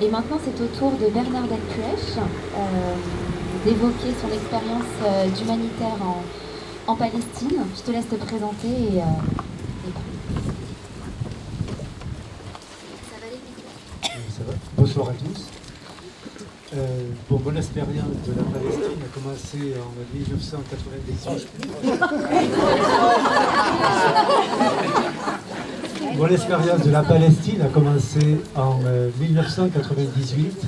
Et maintenant, c'est au tour de Bernard Delpuech d'évoquer son expérience d'humanitaire en Palestine. Je te laisse te présenter et Ça va les Ça va. Bonsoir à tous. Mon expérience de la Palestine a commencé en 1998. Mon expérience de la Palestine a commencé en 1998,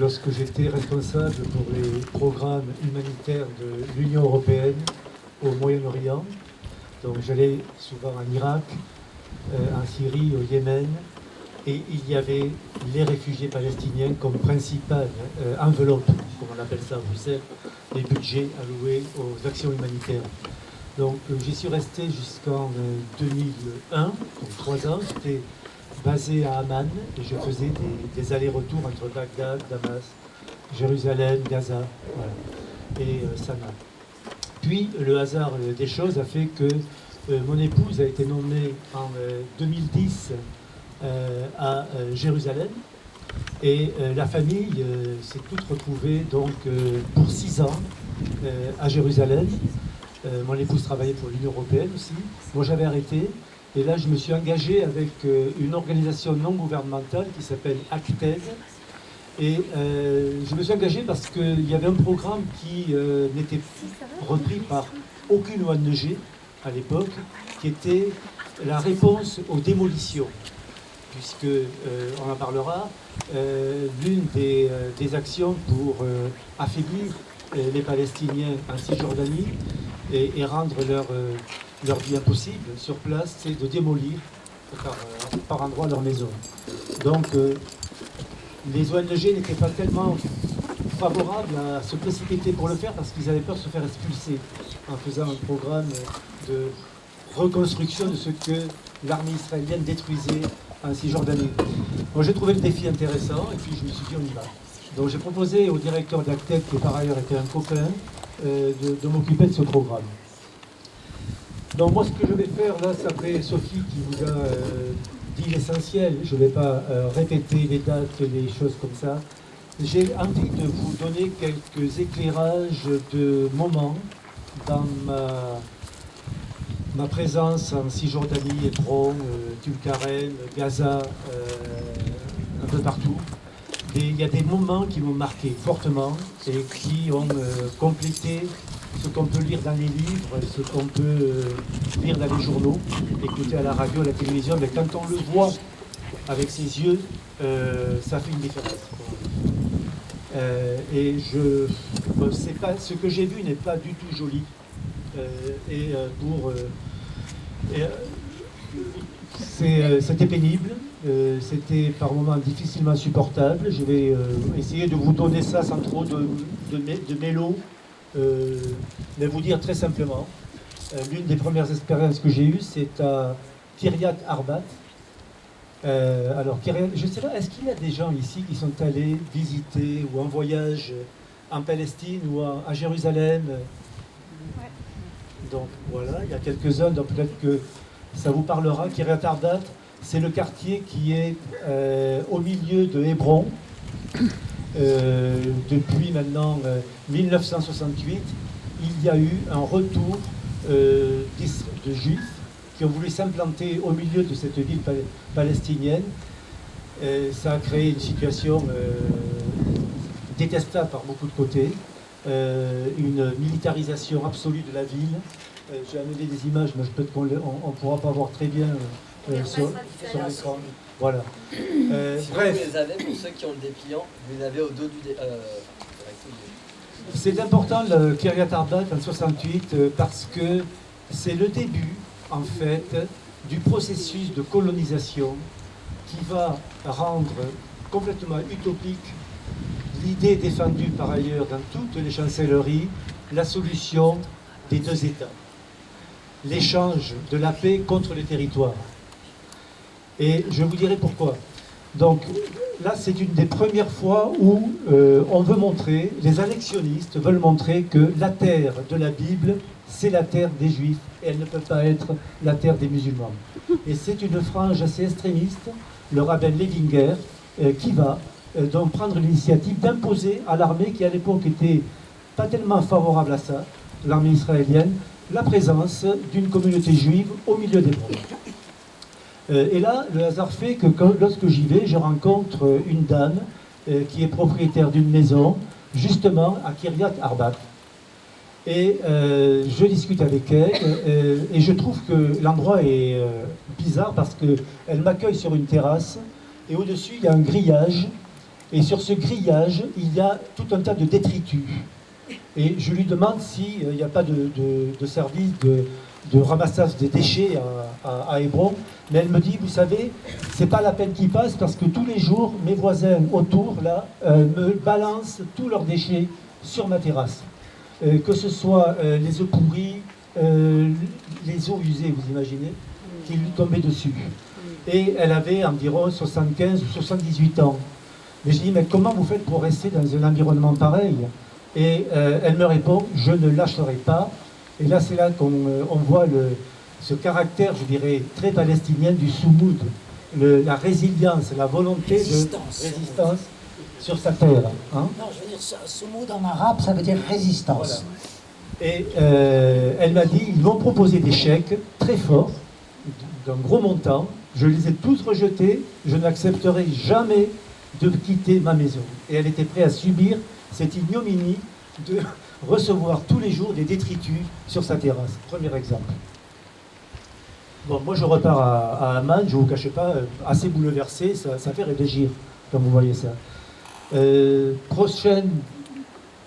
lorsque j'étais responsable pour les programmes humanitaires de l'Union européenne au Moyen-Orient. Donc j'allais souvent en Irak, en Syrie, au Yémen, et il y avait les réfugiés palestiniens comme principale enveloppe, comme on appelle ça à Bruxelles, des budgets alloués aux actions humanitaires. Donc j'y suis resté jusqu'en 2001, donc 3 ans. J'étais basé à Amman et je faisais des allers-retours entre Bagdad, Damas, Jérusalem, Gaza, voilà, et Sanaa. Puis le hasard des choses a fait que mon épouse a été nommée en 2010 à Jérusalem et la famille s'est toute retrouvée donc pour 6 ans à Jérusalem. Mon épouse travaillait pour l'Union européenne aussi. Moi j'avais arrêté et là je me suis engagé avec une organisation non gouvernementale qui s'appelle Acted. Et je me suis engagé parce qu'il y avait un programme qui n'était repris par aucune ONG à l'époque, qui était la réponse aux démolitions. Puisque, on en parlera, l'une des actions pour affaiblir les Palestiniens en Cisjordanie et rendre leur vie impossible sur place, c'est de démolir par endroits leur maison. Donc, les ONG n'étaient pas tellement favorables à se précipiter pour le faire parce qu'ils avaient peur de se faire expulser en faisant un programme de reconstruction de ce que l'armée israélienne détruisait en Cisjordanie. Moi j'ai trouvé le défi intéressant et puis je me suis dit on y va. Donc j'ai proposé au directeur d'Acted, qui par ailleurs était un copain, de m'occuper de ce programme. Donc moi ce que je vais faire là, c'est après Sophie qui vous a dit l'essentiel, je ne vais pas répéter les dates, les choses comme ça. J'ai envie de vous donner quelques éclairages de moments dans ma présence en Cisjordanie, Hébron, Tulkarem, Gaza, un peu partout. Et il y a des moments qui m'ont marqué fortement et qui ont complété ce qu'on peut lire dans les livres, ce qu'on peut lire dans les journaux, écouter à la radio, à la télévision, mais quand on le voit avec ses yeux, ça fait une différence. Et c'est pas, ce que j'ai vu n'est pas du tout joli. C'était pénible, c'était par moments difficilement supportable. Je vais essayer de vous donner ça sans trop de mélo, mais vous dire très simplement. L'une des premières expériences que j'ai eues, c'est à Kiryat Arbat. Alors, je ne sais pas, est-ce qu'il y a des gens ici qui sont allés visiter ou en voyage en Palestine ou à Jérusalem? Ouais. Donc voilà, il y a quelques-uns, donc peut-être que ça vous parlera. Kiryat Arbat, c'est le quartier qui est au milieu de Hébron. Depuis maintenant 1968, il y a eu un retour de Juifs qui ont voulu s'implanter au milieu de cette ville palestinienne. Ça a créé une situation détestable par beaucoup de côtés, une militarisation absolue de la ville. J'ai amené des images, mais peut-être qu'on ne pourra pas voir très bien sur l'écran. Voilà. Si Bref. vous les avez, pour ceux qui ont le dépliant, vous les avez au dos du... C'est important le Kiryat Arbat en 68 parce que c'est le début, en fait, du processus de colonisation qui va rendre complètement utopique l'idée défendue par ailleurs dans toutes les chancelleries, la solution des 2 États. L'échange de la paix contre les territoires. Et je vous dirai pourquoi. Donc là, c'est une des premières fois où on veut montrer, les annexionnistes veulent montrer que la terre de la Bible, c'est la terre des Juifs, et elle ne peut pas être la terre des musulmans. Et c'est une frange assez extrémiste, le rabbin Levinger, qui va donc prendre l'initiative d'imposer à l'armée, qui à l'époque était pas tellement favorable à ça, l'armée israélienne, la présence d'une communauté juive au milieu des Hébreux. Et là, le hasard fait que lorsque j'y vais, je rencontre une dame qui est propriétaire d'une maison, justement à Kiryat Arbat. Et je discute avec elle, et je trouve que l'endroit est bizarre parce qu'elle m'accueille sur une terrasse, et au-dessus, il y a un grillage, et sur ce grillage, il y a tout un tas de détritus. Et je lui demande s'il n'y a pas de service de ramassage des déchets à Hébron. Mais elle me dit, vous savez, c'est pas la peine qu'ils passent parce que tous les jours, mes voisins autour, là, me balancent tous leurs déchets sur ma terrasse. Que ce soit les œufs pourris, les eaux usées, vous imaginez, qui lui tombaient dessus. Et elle avait environ 75 ou 78 ans. Mais je dis, mais comment vous faites pour rester dans un environnement pareil? Et elle me répond, je ne lâcherai pas. Et là, c'est là qu'on voit ce caractère, je dirais, très palestinien du soumoud, la résilience, la volonté de résistance sur sa terre. Hein. Non, je veux dire, soumoud en arabe, ça veut dire résistance. Voilà. Et elle m'a dit, ils m'ont proposé des chèques très forts, d'un gros montant. Je les ai tous rejetés. Je n'accepterai jamais de quitter ma maison. Et elle était prête à subir cette ignominie de recevoir tous les jours des détritus sur sa terrasse. Premier exemple. Bon, moi je repars à Amman, je ne vous cache pas, assez bouleversé, ça fait réfléchir, comme vous voyez ça. Prochain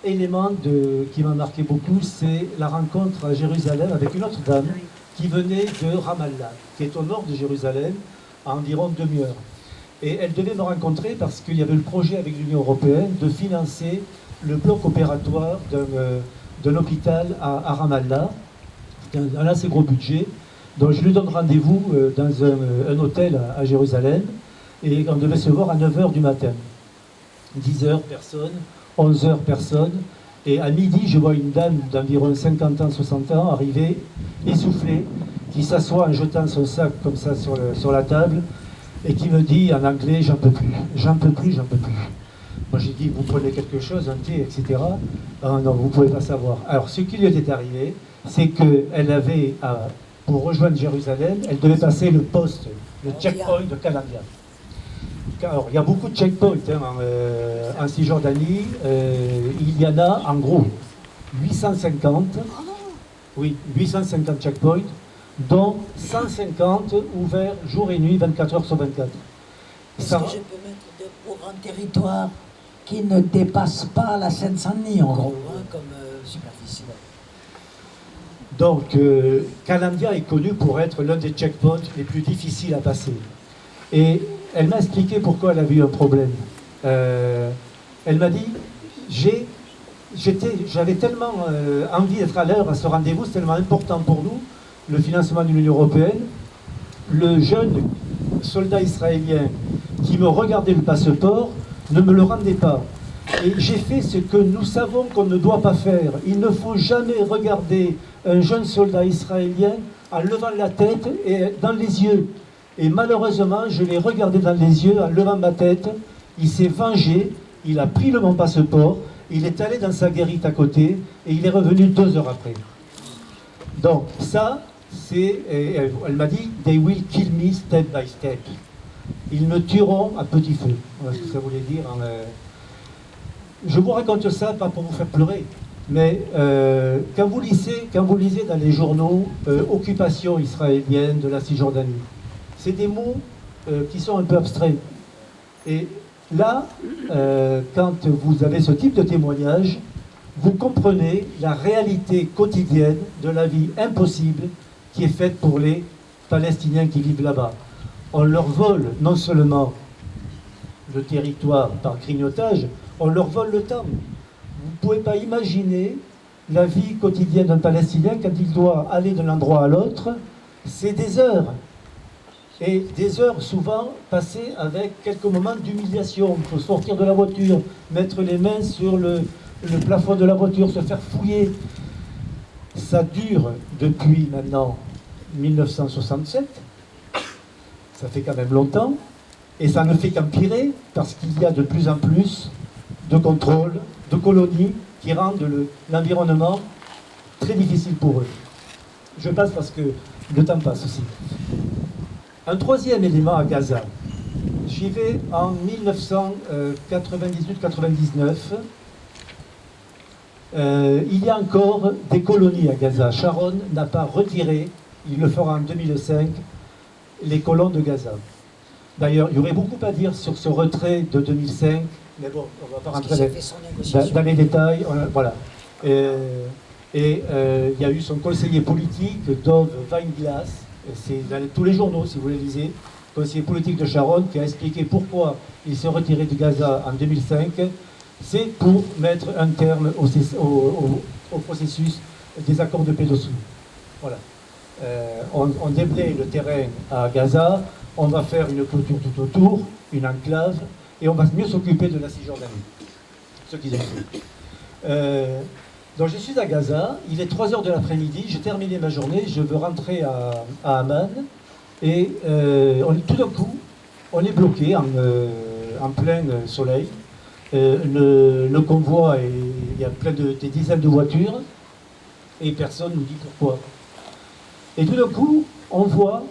élément qui m'a marqué beaucoup, c'est la rencontre à Jérusalem avec une autre dame qui venait de Ramallah, qui est au nord de Jérusalem, à environ demi-heure. Et elle devait me rencontrer parce qu'il y avait le projet avec l'Union européenne de financer le bloc opératoire d'un hôpital à Ramallah, un assez gros budget. Donc je lui donne rendez-vous dans un hôtel à Jérusalem, et on devait se voir à 9h du matin. 10h, personne, 11h, personne, et à midi, je vois une dame d'environ 50 ans, 60 ans arriver, essoufflée, qui s'assoit en jetant son sac comme ça sur la table, et qui me dit en anglais, j'en peux plus, j'en peux plus, j'en peux plus. Moi j'ai dit, vous prenez quelque chose, un thé, etc. Ah, non, vous ne pouvez pas savoir. Alors ce qui lui était arrivé, c'est qu'elle avait, pour rejoindre Jérusalem, elle devait passer le poste, le checkpoint de Calandia. Alors il y a beaucoup de checkpoints en Cisjordanie, il y en a en gros 850, oui, 850 checkpoints, dont 150 ouverts jour et nuit, 24 heures sur 24. Est-ce que je peux mettre pour un territoire qui ne dépasse pas la Seine-Saint-Denis, en gros, hein, comme superficie? Donc, Calandia est connu pour être l'un des checkpoints les plus difficiles à passer. Et elle m'a expliqué pourquoi elle avait eu un problème. Elle m'a dit, j'avais tellement envie d'être à l'heure à ce rendez-vous, c'est tellement important pour nous, le financement de l'Union européenne. Le jeune soldat israélien qui me regardait le passeport ne me le rendait pas. Et j'ai fait ce que nous savons qu'on ne doit pas faire. Il ne faut jamais regarder un jeune soldat israélien en levant la tête et dans les yeux. Et malheureusement, je l'ai regardé dans les yeux en levant ma tête. Il s'est vengé, il a pris mon passeport, il est allé dans sa guérite à côté et il est revenu 2 heures après. Donc ça, elle m'a dit, they will kill me step by step. Ils me tueront à petit feu. Voilà ce que ça voulait dire. Je vous raconte ça pas pour vous faire pleurer, mais quand vous lisez dans les journaux occupation israélienne de la Cisjordanie, c'est des mots qui sont un peu abstraits. Et là, quand vous avez ce type de témoignage, vous comprenez la réalité quotidienne de la vie impossible qui est faite pour les Palestiniens qui vivent là-bas. On leur vole non seulement le territoire par grignotage, on leur vole le temps. Vous ne pouvez pas imaginer la vie quotidienne d'un Palestinien quand il doit aller d'un endroit à l'autre, c'est des heures. Et des heures souvent passées avec quelques moments d'humiliation. Il faut sortir de la voiture, mettre les mains sur le plafond de la voiture, se faire fouiller. Ça dure depuis maintenant 1967. Ça fait quand même longtemps. Et ça ne fait qu'empirer parce qu'il y a de plus en plus de contrôles, de colonies qui rendent l'environnement très difficile pour eux. Je passe parce que le temps passe aussi. Un troisième élément à Gaza. J'y vais en 1998-99. Il y a encore des colonies à Gaza. Sharon n'a pas retiré, il le fera en 2005, les colons de Gaza. D'ailleurs, il y aurait beaucoup à dire sur ce retrait de 2005, mais bon, on ne va pas rentrer dans les détails. Voilà. Il y a eu son conseiller politique, Dov Weinglass, c'est dans tous les journaux, si vous les lisez, conseiller politique de Sharon, qui a expliqué pourquoi il s'est retiré de Gaza en 2005. C'est pour mettre un terme au processus des accords de paix d'Oslo. Voilà. On déblaye le terrain à Gaza, on va faire une clôture tout autour, une enclave, et on va mieux s'occuper de la Cisjordanie. Ce qu'ils ont fait. Donc je suis à Gaza, il est 3h de l'après-midi, j'ai terminé ma journée, je veux rentrer à Amman, et tout d'un coup, on est bloqué en plein soleil. Le convoi, il y a des dizaines de voitures, et personne ne nous dit pourquoi. Et tout d'un coup, on voit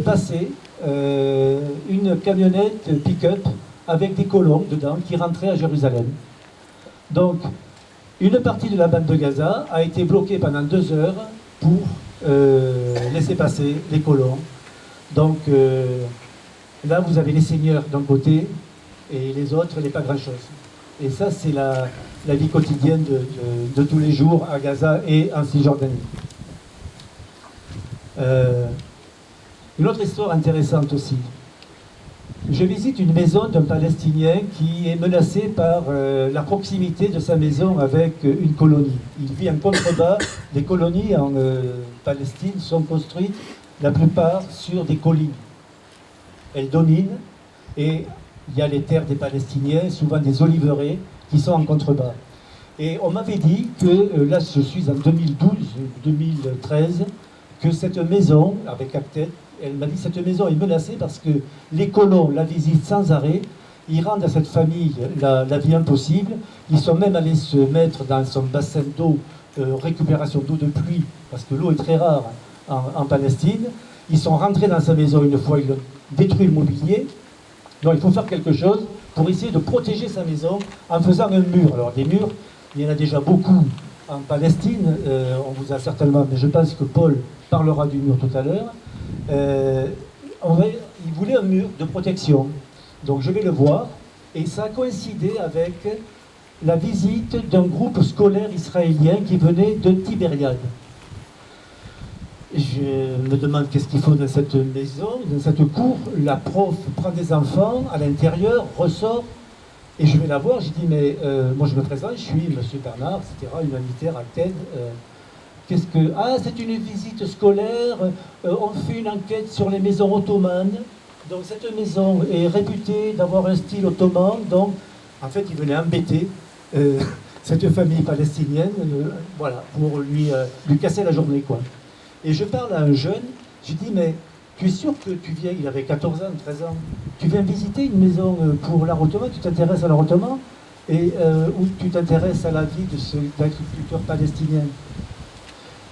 passer une camionnette pick-up avec des colons dedans qui rentraient à Jérusalem. Donc, une partie de la bande de Gaza a été bloquée pendant 2 heures pour laisser passer les colons. Donc, là, vous avez les seigneurs d'un côté et les autres, n'est pas grand-chose. Et ça, c'est la vie quotidienne de tous les jours à Gaza et en Cisjordanie. Une autre histoire intéressante aussi. Je visite une maison d'un Palestinien qui est menacé par la proximité de sa maison avec une colonie. Il vit en contrebas. Les colonies en Palestine sont construites la plupart sur des collines. Elles dominent et il y a les terres des Palestiniens, souvent des oliveraies, qui sont en contrebas. Et on m'avait dit que, là je suis en 2012-2013, que cette maison, avec Actet, elle m'a dit que cette maison est menacée parce que les colons la visitent sans arrêt, ils rendent à cette famille la vie impossible, ils sont même allés se mettre dans son bassin d'eau, récupération d'eau de pluie, parce que l'eau est très rare en Palestine, ils sont rentrés dans sa maison une fois, ils ont détruit le mobilier, donc il faut faire quelque chose pour essayer de protéger sa maison en faisant un mur. Alors des murs, il y en a déjà beaucoup en Palestine, on vous a certainement, mais je pense que Paul parlera du mur tout à l'heure. Il voulait un mur de protection. Donc je vais le voir, et ça a coïncidé avec la visite d'un groupe scolaire israélien qui venait de Tibériade. Je me demande qu'est-ce qu'il faut dans cette maison, dans cette cour. La prof prend des enfants à l'intérieur, ressort, et je vais la voir. Je dis, mais moi je me présente, je suis Monsieur Bernard, etc., humanitaire à Athènes. Qu'est-ce que... Ah, c'est une visite scolaire, on fait une enquête sur les maisons ottomanes. Donc cette maison est réputée d'avoir un style ottoman, donc en fait il venait embêter cette famille palestinienne, voilà, pour lui casser la journée, quoi. Et je parle à un jeune, je dis, mais tu es sûr que tu viens, il avait 14 ans, 13 ans, tu viens visiter une maison pour l'art ottoman, tu t'intéresses à l'art ottoman, ou tu t'intéresses à la vie de l'agriculteur palestinien?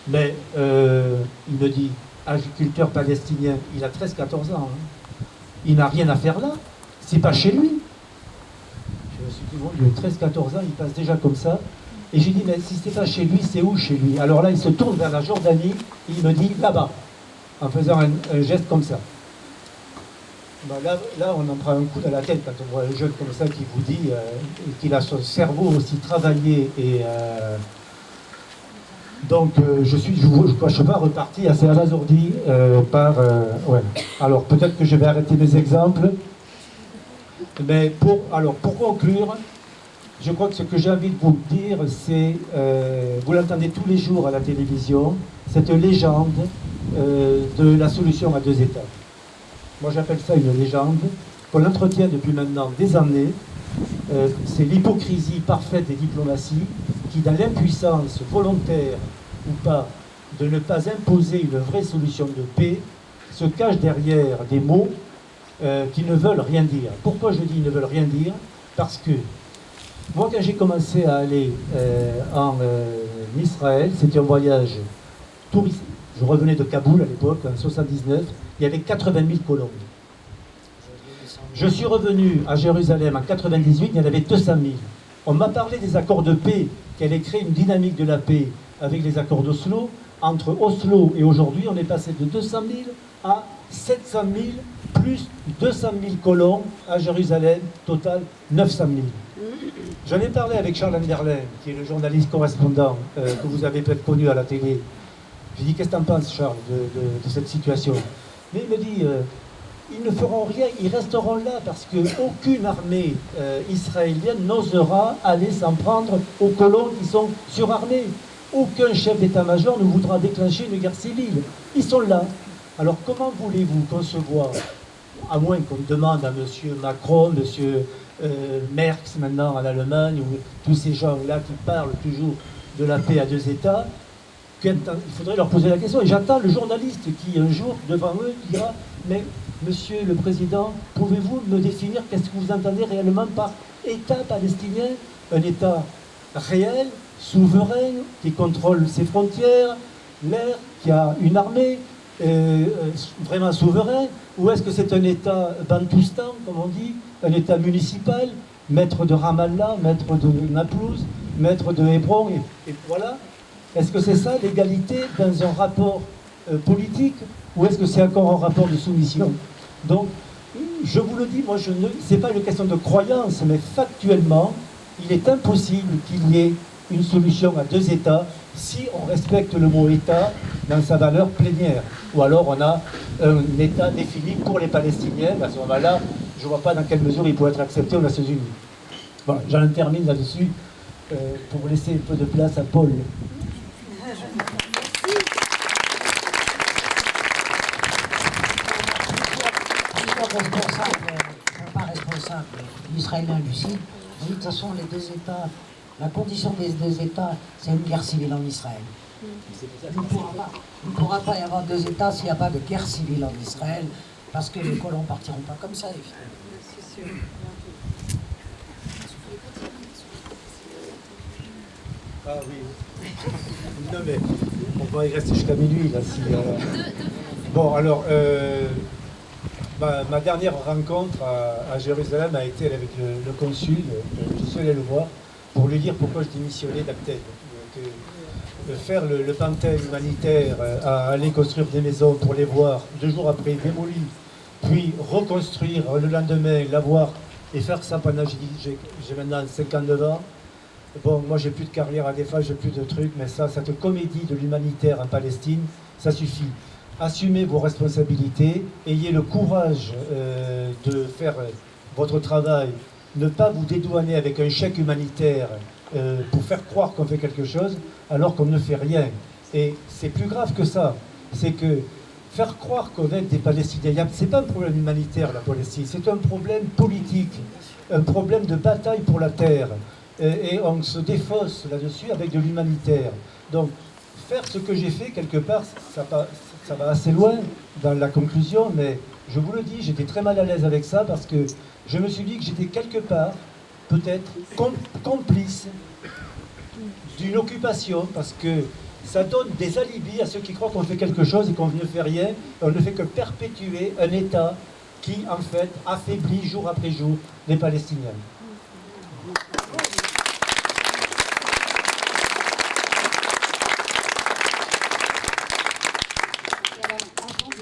Mais il me dit, agriculteur palestinien, il a 13-14 ans, hein. Il n'a rien à faire là, c'est pas chez lui. Je me suis dit, bon, il a 13-14 ans, il passe déjà comme ça. Et j'ai dit, mais si c'est pas chez lui, c'est où chez lui? Alors là, il se tourne vers la Jordanie, et il me dit, là-bas, en faisant un geste comme ça. Ben là, on en prend un coup dans la tête quand on voit un jeune comme ça qui vous dit qu'il a son cerveau aussi travaillé et... Donc, je ne cache pas reparti assez abasourdi ouais. Alors, peut-être que je vais arrêter mes exemples. Mais pour conclure, je crois que ce que j'ai envie de vous dire, c'est, vous l'entendez tous les jours à la télévision, cette légende de la solution à 2 États. Moi, j'appelle ça une légende qu'on entretient depuis maintenant des années. C'est l'hypocrisie parfaite des diplomaties qui, dans l'impuissance volontaire ou pas de ne pas imposer une vraie solution de paix, se cache derrière des mots qui ne veulent rien dire. Pourquoi je dis ils ne veulent rien dire? Parce que moi, quand j'ai commencé à aller en Israël, c'était un voyage touristique. Je revenais de Kaboul à l'époque, en 79, il y avait 80 000 colons. Je suis revenu à Jérusalem en 98, il y en avait 200 000. On m'a parlé des accords de paix, qu'elle ait créé une dynamique de la paix avec les accords d'Oslo. Entre Oslo et aujourd'hui, on est passé de 200 000 à 700 000, plus 200 000 colons à Jérusalem, total 900 000. J'en ai parlé avec Charles Anderlin, qui est le journaliste correspondant que vous avez peut-être connu à la télé. J'ai dit, qu'est-ce que tu en penses, Charles, de cette situation? Mais il me dit, ils ne feront rien, ils resteront là, parce qu'aucune armée israélienne n'osera aller s'en prendre aux colons qui sont surarmés. Aucun chef d'état-major ne voudra déclencher une guerre civile. Ils sont là. Alors comment voulez-vous concevoir, à moins qu'on demande à M. Macron, M. Merz maintenant en Allemagne, ou tous ces gens-là qui parlent toujours de la paix à deux États, il faudrait leur poser la question. Et j'attends le journaliste qui, un jour, devant eux, dira « Mais, Monsieur le Président, pouvez-vous me définir qu'est-ce que vous entendez réellement par État palestinien? Un État réel, souverain, qui contrôle ses frontières, l'air, qui a une armée, vraiment souverain? Ou est-ce que c'est un État bantoustan, comme on dit, un État municipal, maître de Ramallah, maître de Naplouse, maître de Hébron, et voilà? Est-ce que c'est ça l'égalité dans un rapport politique, ou est-ce que c'est encore un rapport de soumission? Donc, je vous le dis, moi, ce n'est pas une question de croyance, mais factuellement, il est impossible qu'il y ait une solution à deux États si on respecte le mot État dans sa valeur plénière. Ou alors on a un État défini pour les Palestiniens. À ce moment-là, je ne vois pas dans quelle mesure il pourrait être accepté aux Nations Unies. Voilà, j'en termine là-dessus pour laisser un peu de place à Paul. Pas responsable, l'Israélien lucide. De toute façon, les deux États, la condition des deux États, c'est une guerre civile en Israël. Il ne pourra pas y avoir deux États s'il n'y a pas de guerre civile en Israël, parce que les colons ne partiront pas comme ça, évidemment. C'est sûr. Ah oui. Non mais, on va y rester jusqu'à minuit, là. Si, Bon, alors, ma dernière rencontre à Jérusalem a été avec le consul. Je suis allé le voir pour lui dire pourquoi je démissionnais d'Acted. Faire le pantin humanitaire, à aller construire des maisons pour les voir 2 jours après démolies, puis reconstruire le lendemain, l'avoir et faire ça pendant, j'ai maintenant 59 ans. Bon, moi j'ai plus de carrière à défendre, j'ai plus de trucs, mais ça, cette comédie de l'humanitaire en Palestine, ça suffit. Assumez vos responsabilités, ayez le courage de faire votre travail, ne pas vous dédouaner avec un chèque humanitaire pour faire croire qu'on fait quelque chose alors qu'on ne fait rien. Et c'est plus grave que ça, c'est que faire croire qu'on aide des Palestiniens, c'est pas un problème humanitaire la Palestine, c'est un problème politique, un problème de bataille pour la terre. Et on se défausse là-dessus avec de l'humanitaire. Donc, faire ce que j'ai fait, quelque part, ça va assez loin dans la conclusion, mais je vous le dis, j'étais très mal à l'aise avec ça parce que je me suis dit que j'étais quelque part, peut-être, complice d'une occupation, parce que ça donne des alibis à ceux qui croient qu'on fait quelque chose et qu'on ne fait rien. On ne fait que perpétuer un État qui, en fait, affaiblit jour après jour les Palestiniens.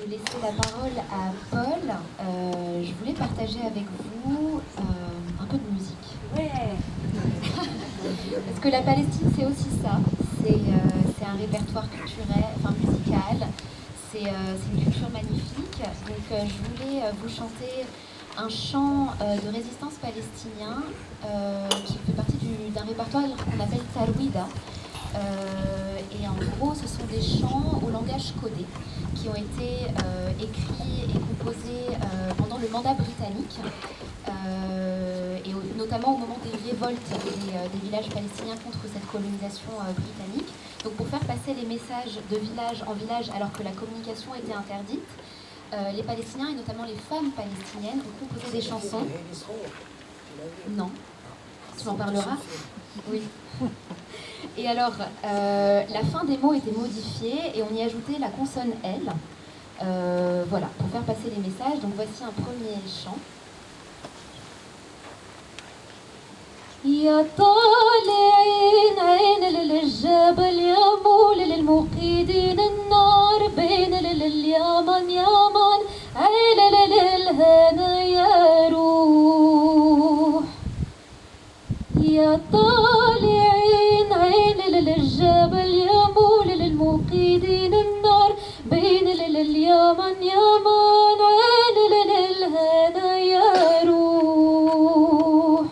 Laisser la parole à Paul, je voulais partager avec vous un peu de musique. Ouais. Parce que la Palestine, c'est aussi ça. C'est un répertoire culturel, enfin musical. C'est une culture magnifique. Donc, je voulais vous chanter un chant de résistance palestinien qui fait partie d'un répertoire qu'on appelle Tarwida. Et en gros, ce sont des chants au langage codé qui ont été écrits et composés pendant le mandat britannique, et notamment au moment des révoltes des villages palestiniens contre cette colonisation britannique. Donc pour faire passer les messages de village en village alors que la communication était interdite, les Palestiniens et notamment les femmes palestiniennes ont composé des chansons. Non. Tu m'en parleras? Oui. Et alors, la fin des mots était modifiée et on y ajoutait la consonne L. Voilà, pour faire passer les messages. Donc voici un premier chant. يا طالعين عين للجبل يا مول للموقدين النار بين اليمن يمن عين للهنا يا روح يا طالعين عين للجبل يا مول للموقدين النار بين اليمن يمن عين للهنا يا روح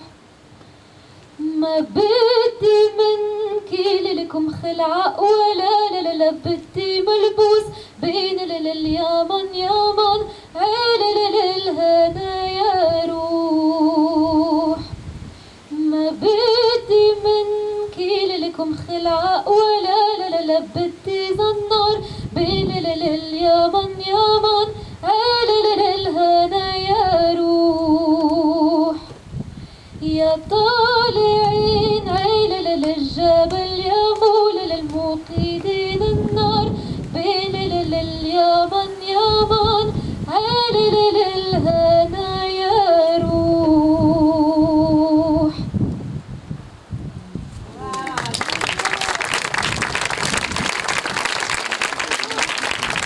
ما بدي منك لكم خلعة ولا لا بدي ملبوس بين اليمن يمن عين للهنا يا روح ما بدي منك لكم خلعة ولا لا بدي زنار بين اليمن يمن